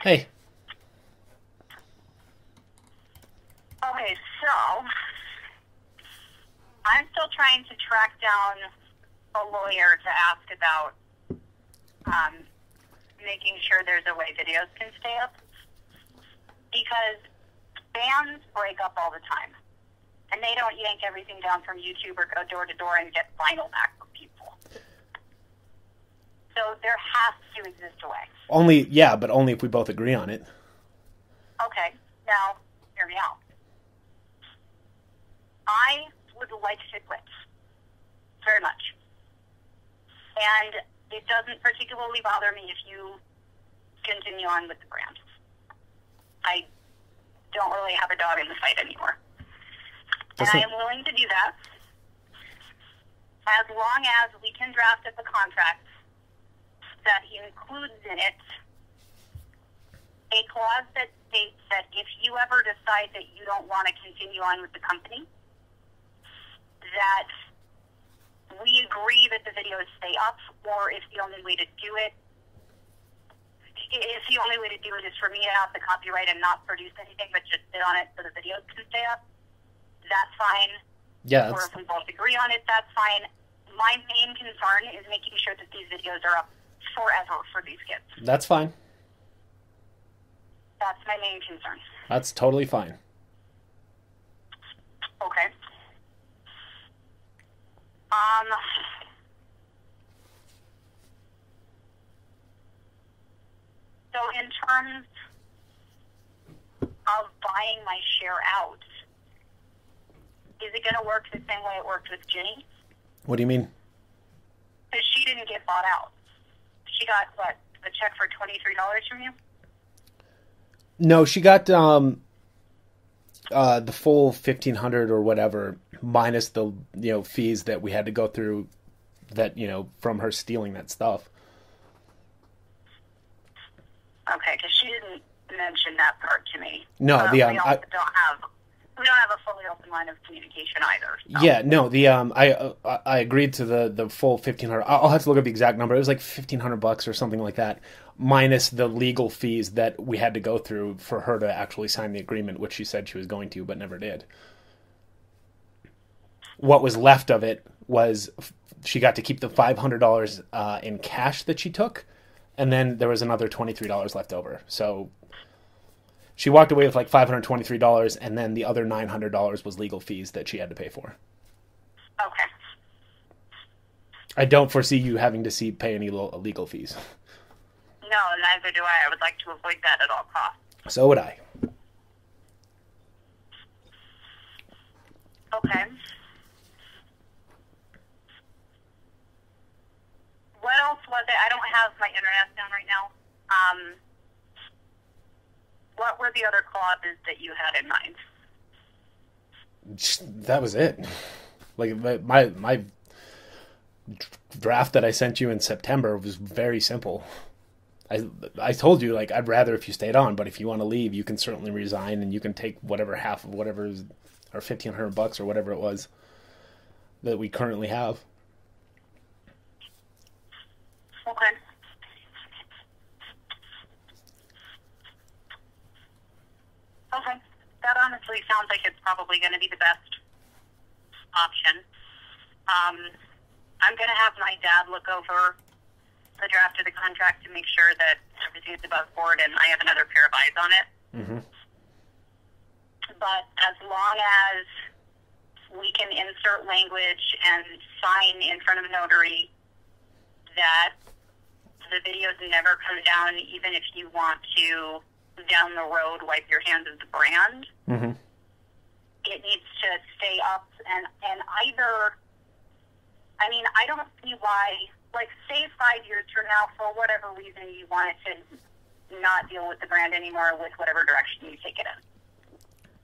Hey. Okay, so I'm still trying to track down a lawyer to ask about making sure there's a way videos can stay up. Because bands break up all the time. And they don't yank everything down from YouTube or go door to door and get vinyl back from people. So there has to exist a way. But only if we both agree on it. Okay, now, hear me out. I would like to quit. Very much. And it doesn't particularly bother me if you continue on with the brand. I don't really have a dog in the fight anymore. And I am willing to do that as long as we can draft up a contract that includes in it a clause that states that if you ever decide that you don't want to continue on with the company, that we agree that the videos stay up, or if the only way to do it is for me to have the copyright and not produce anything but just sit on it so the videos can stay up, that's fine. Yeah. Or if we both agree on it, that's fine. My main concern is making sure that these videos are up forever for these kids. That's fine. That's my main concern. That's totally fine. Okay. So in terms of buying my share out, is it going to work the same way it worked with Ginny? What do you mean? Because she didn't get bought out. She got, what, a check for $23 from you? No, she got the full $1,500 or whatever, minus the fees that we had to go through that from her stealing that stuff. Okay, because she didn't mention that part to me. No, we don't have a fully open line of communication either. So. Yeah, no, I agreed to the full $1,500. I'll have to look up the exact number. It was like $1,500 or something like that, minus the legal fees that we had to go through for her to actually sign the agreement, which she said she was going to, but never did. What was left of it was she got to keep the $500 in cash that she took, and then there was another $23 left over. So she walked away with like $523, and then the other $900 was legal fees that she had to pay for. Okay. I don't foresee you having to pay any legal fees. No, neither do I. I would like to avoid that at all costs. So would I. Okay. What else was it? I don't have my internet down right now. What were the other clauses that you had in mind? That was it. Like my draft that I sent you in September was very simple. I told you, like, I'd rather if you stayed on, but if you want to leave, you can certainly resign and you can take whatever half of whatever is, or $1,500 or whatever it was that we currently have. Okay. Okay. That honestly sounds like it's probably going to be the best option. I'm going to have my dad look over the draft of the contract to make sure that everything's above board and I have another pair of eyes on it. Mm-hmm. But as long as we can insert language and sign in front of a notary that the videos never come down, even if you want to, down the road, wipe your hands of the brand, mm-hmm. It needs to stay up. And either, I mean, I don't see why, like, say 5 years from now, for whatever reason, you wanted to not deal with the brand anymore with whatever direction you take it in.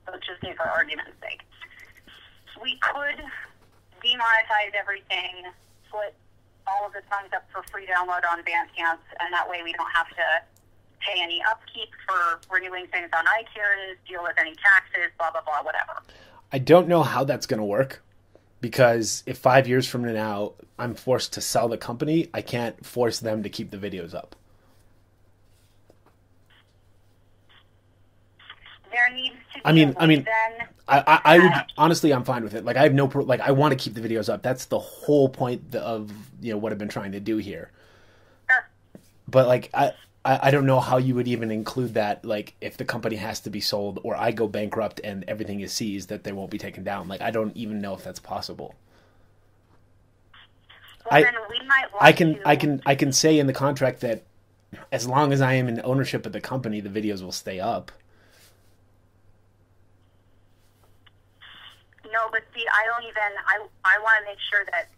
Let's just say for argument's sake. We could demonetize everything, put all of the songs up for free download on Bandcamp, and that way we don't have to pay any upkeep for renewing things on iTunes, deal with any taxes, blah, blah, blah, whatever. I don't know how that's going to work, because if 5 years from now I'm forced to sell the company, I can't force them to keep the videos up. needs to be I mean, then. I would honestly, I'm fine with it. Like, I have no like, I want to keep the videos up. That's the whole point of what I've been trying to do here. Sure. But like, I don't know how you would even include that. Like, if the company has to be sold or I go bankrupt and everything is seized, that they won't be taken down. Like, I don't even know if that's possible. Well, then we might want I can say in the contract that as long as I am in ownership of the company, the videos will stay up. No, but see, I don't even. I want to make sure that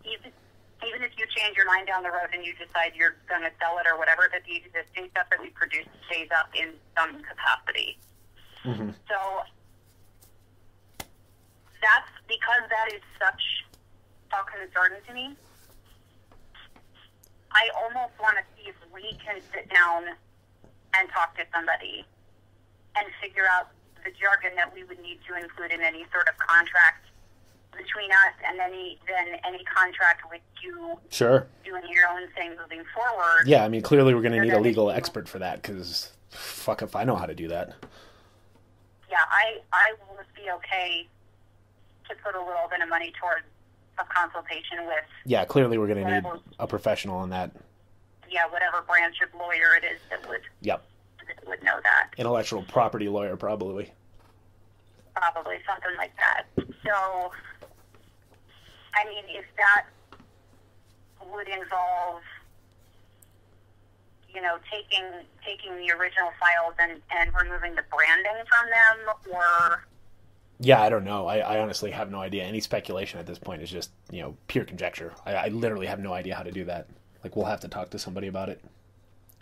even if you change your mind down the road and you decide you're going to sell it or whatever, that the existing stuff that we produce stays up in some capacity. Mm-hmm. So that's because that is such a concern to me. I almost want to see if we can sit down and talk to somebody and figure out the jargon that we would need to include in any sort of contract between us and any contract with you Sure. doing your own thing moving forward. Yeah, I mean, clearly we're going to need a legal expert for that because fuck if I know how to do that. Yeah, I would be okay to put a little bit of money towards a consultation with... Yeah, clearly we're going to need a professional on that. Yeah, whatever branch of lawyer it is that would... Yep. That would know that. Intellectual property lawyer, probably. Probably, something like that. So, I mean, if that would involve, taking the original files and removing the branding from them, or... Yeah, I don't know. I honestly have no idea. Any speculation at this point is just, pure conjecture. I literally have no idea how to do that. Like, we'll have to talk to somebody about it.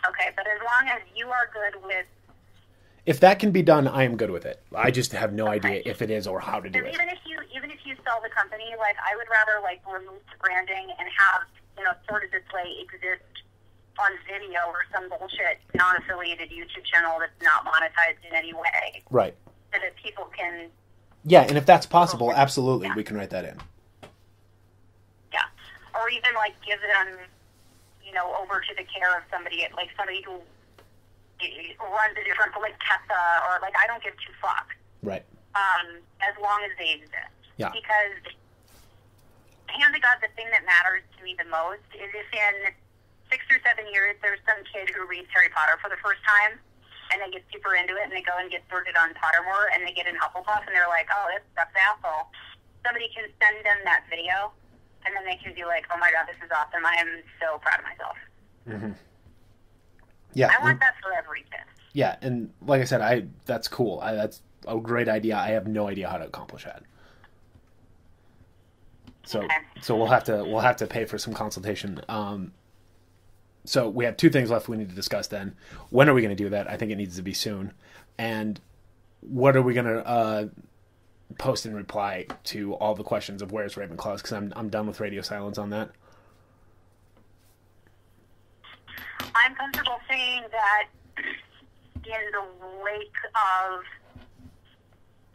Okay, but as long as you are good with... If that can be done, I am good with it. I just have no idea if it is or how to do it. Even if you sell the company, like, I would rather, like, remove the branding and have, sort of this way exist on video or some bullshit non-affiliated YouTube channel that's not monetized in any way. Right. So that people can... Yeah, and if that's possible, absolutely, we can write that in. Yeah. Or even, like, give them, over to the care of somebody who runs a different, like, Tessa, or, like, I don't give two fucks. Right. As long as they exist. Yeah. Because, hand to God, the thing that matters to me the most is if in 6 or 7 years there's some kid who reads Harry Potter for the first time, and they get super into it, and they go and get sorted on Pottermore, and they get in Hufflepuff, and they're like, oh, this sucks, asshole. Somebody can send them that video, and then they can be like, oh my God, this is awesome. I am so proud of myself. Mm-hmm. Yeah. I want that for every kid. Yeah, and like I said, that's cool. That's a great idea. I have no idea how to accomplish that. So we'll have to pay for some consultation. So we have two things left we need to discuss then. When are we going to do that? I think it needs to be soon. And what are we going to post in reply to all the questions of where's Ravenclaw? Because I'm done with radio silence on that. I'm comfortable saying that in the wake of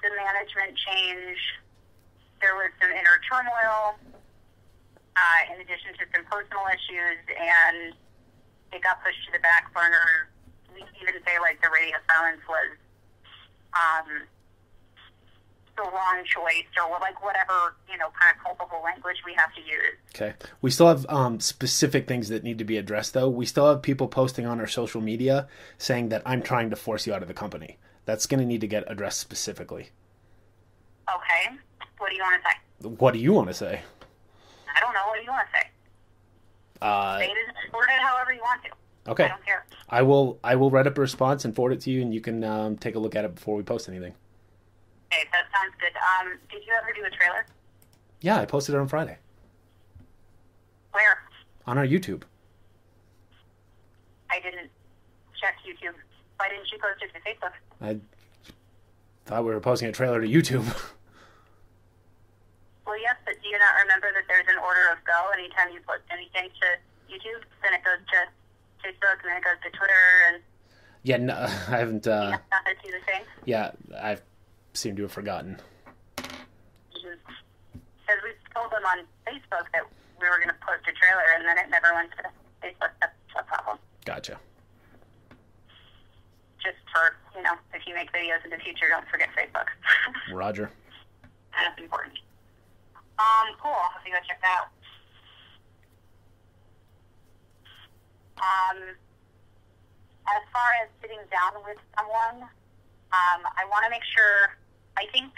the management change, there was some inner turmoil, in addition to some personal issues, and it got pushed to the back burner. We can even say, like, the radio silence was the wrong choice, or, like, whatever, kind of culpable language we have to use. Okay. We still have specific things that need to be addressed, though. We still have people posting on our social media saying that I'm trying to force you out of the company. That's going to need to get addressed specifically. Okay. What do you want to say? What do you want to say? I don't know. What do you want to say? Say it and word it however you want to. Okay. I don't care. I will write up a response and forward it to you, and you can take a look at it before we post anything. Okay, that sounds good. Did you ever do a trailer? Yeah, I posted it on Friday. Where? On our YouTube. I didn't check YouTube. Why didn't you post it to Facebook? I thought we were posting a trailer to YouTube. Well, yes, but do you not remember that there's an order of go anytime you post anything to YouTube? Then it goes to Facebook, and then it goes to Twitter, and... Yeah, no, I haven't... you have to do the same? Yeah, I seem to have forgotten. Because we told them on Facebook that we were going to post a trailer, and then it never went to Facebook. That's a problem. Gotcha. Just for, if you make videos in the future, don't forget Facebook. Roger. That's important. Cool. I'll have to go check that out. As far as sitting down with someone, I want to make sure, I think,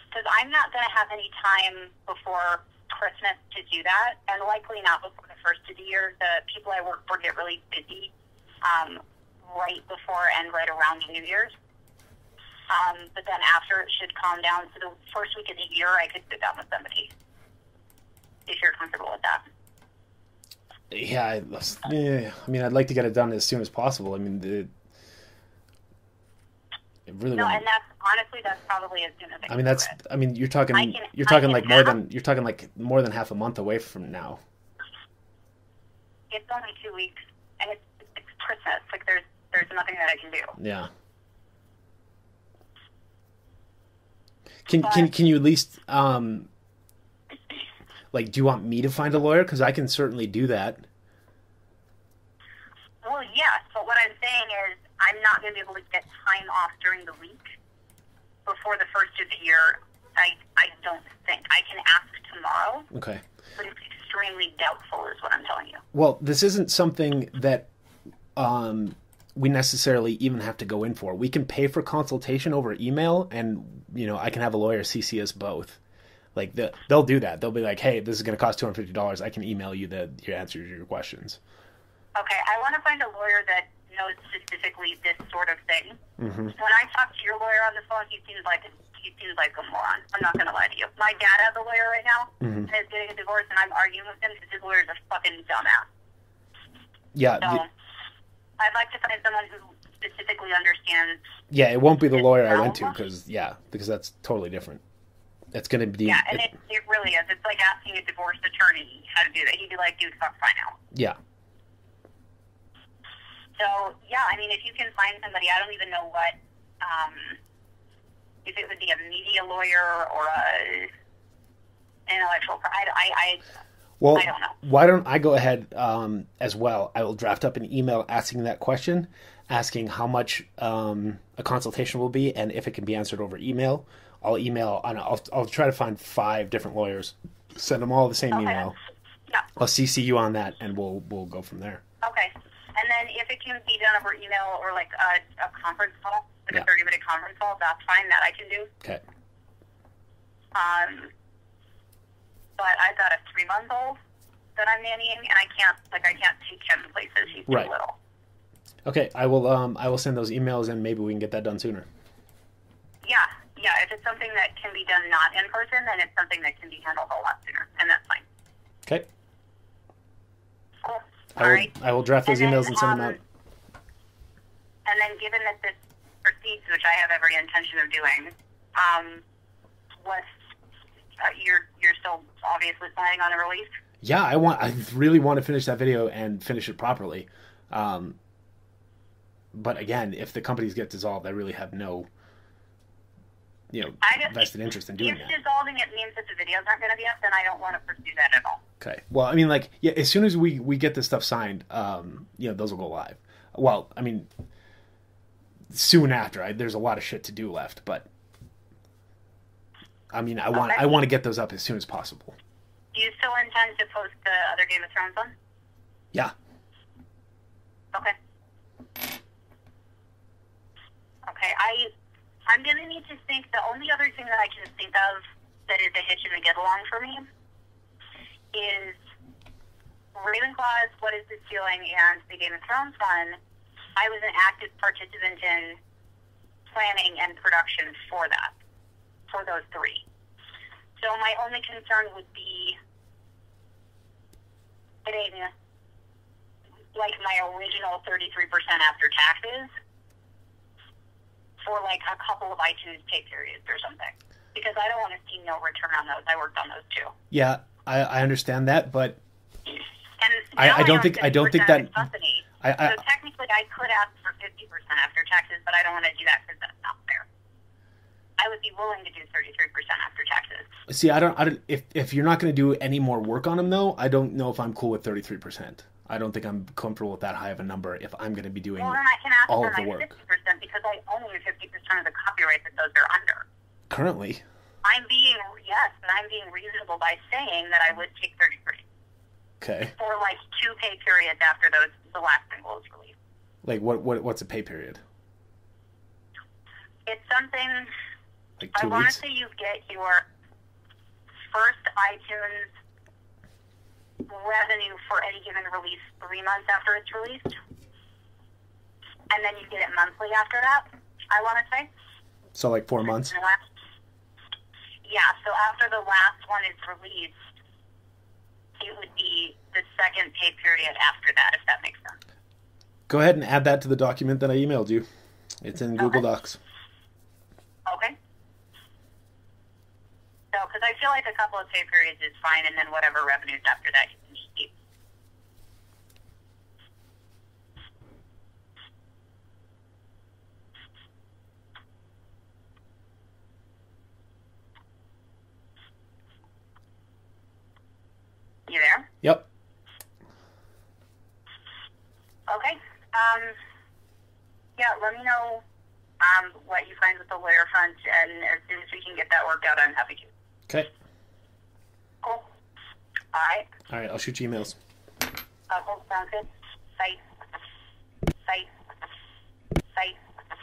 because I'm not going to have any time before Christmas to do that, and likely not before the first of the year. The people I work for get really busy right before and right around New Year's. But then after, it should calm down. So the first week of the year, I could sit down with somebody, if you're comfortable with that. Yeah, I mean, I'd like to get it done as soon as possible. I mean, it really. No, and that's probably as soon as I can. I mean, that's. Do it. I mean, you're talking like more than half a month away from now. It's only 2 weeks, and it's Christmas. Like there's nothing that I can do. Yeah. Can you at least like, do you want me to find a lawyer? Because I can certainly do that. Well, yes, but what I'm saying is I'm not going to be able to get time off during the week before the first of the year. I don't think. I can ask tomorrow. Okay. But it's extremely doubtful is what I'm telling you. Well, this isn't something that we necessarily even have to go in for. We can pay for consultation over email, and, I can have a lawyer CC us both. Like, they'll do that. They'll be like, hey, this is going to cost $250. I can email you your answers to your questions. Okay, I want to find a lawyer that knows specifically this sort of thing. Mm-hmm. When I talk to your lawyer on the phone, he seems like a moron. I'm not going to lie to you. My dad has a lawyer right now, mm-hmm. and is getting a divorce, and I'm arguing with him because his lawyer's a fucking dumbass. Yeah. So, I'd like to find someone who specifically understands. Yeah, it won't be the lawyer I went to, because that's totally different. It's going to be... Yeah, and it really is. It's like asking a divorce attorney how to do that. He'd be like, dude, fuck, fine out. Yeah. So, yeah, I mean, if you can find somebody, I don't even know what, if it would be a media lawyer or an intellectual... I don't know. Why don't I go ahead as well? I will draft up an email asking that question, asking how much a consultation will be, and if it can be answered over email. I'll email, and I'll try to find 5 different lawyers, send them all the same email. Yeah. I'll CC you on that, and we'll go from there. Okay. And then if it can be done over email or like a conference call, like a 30-minute conference call, that's fine. That I can do. Okay. But I've got a 3-month-old that I'm nannying, and I can't take him places. He's too little. Okay, I will send those emails, and maybe we can get that done sooner. Yeah, if it's something that can be done not in person, then it's something that can be handled a lot sooner, and that's fine. Okay. Cool. I will draft those emails and send them out. And then given that this proceeds, which I have every intention of doing, you're still obviously planning on a release? Yeah, I really want to finish that video and finish it properly. But again, if the companies get dissolved, I really have no vested interest in doing that. If dissolving it means that the videos aren't going to be up, then I don't want to pursue that at all. Okay. Well, I mean, as soon as we get this stuff signed, those will go live. Well, I mean, soon after. There's a lot of shit to do left, but I mean, I want to get those up as soon as possible. Do you still intend to post the other Game of Thrones one? Yeah. Okay. I'm going to need to think. The only other thing that I can think of that is a hitch in the get along for me is Ravenclaw's What Is This Feeling and the Game of Thrones one. I was an active participant in planning and production for those 3. So my only concern would be getting like my original 33% after taxes for like a couple of iTunes pay periods or something, because I don't want to see no return on those. I worked on those too. Yeah, I understand that, but I don't think that. So technically, I could ask for 50% after taxes, but I don't want to do that because that's not fair. I would be willing to do 33% after taxes. See, I don't. If you're not going to do any more work on them, though, I don't know if I'm cool with 33%. I don't think I'm comfortable with that high of a number if I'm going to be doing Well, then I can ask all for of the my work. 50% because I own 50% of the copyright that those are under. Currently? I'm being reasonable by saying that I would take 33 Okay. for like 2 pay periods after the last single is released. Like, what's a pay period? It's something, Like I 2 want to weeks? say you get your first iTunes revenue for any given release 3 months after it's released. And then you get it monthly after that, I want to say. So like 4 months? Yeah, so after the last one is released, it would be the second pay period after that, if that makes sense. Go ahead and add that to the document that I emailed you. It's in Google Docs. Okay. So, because I feel like a couple of pay periods is fine, and then whatever revenues after that you can just keep. You there? Yep. Okay. Yeah, let me know what you find with the lawyer front, and as soon as we can get that worked out, I'm happy to. Okay. Cool. All right. All right, I'll shoot you emails. Cool. Sounds good. Bye. Bye.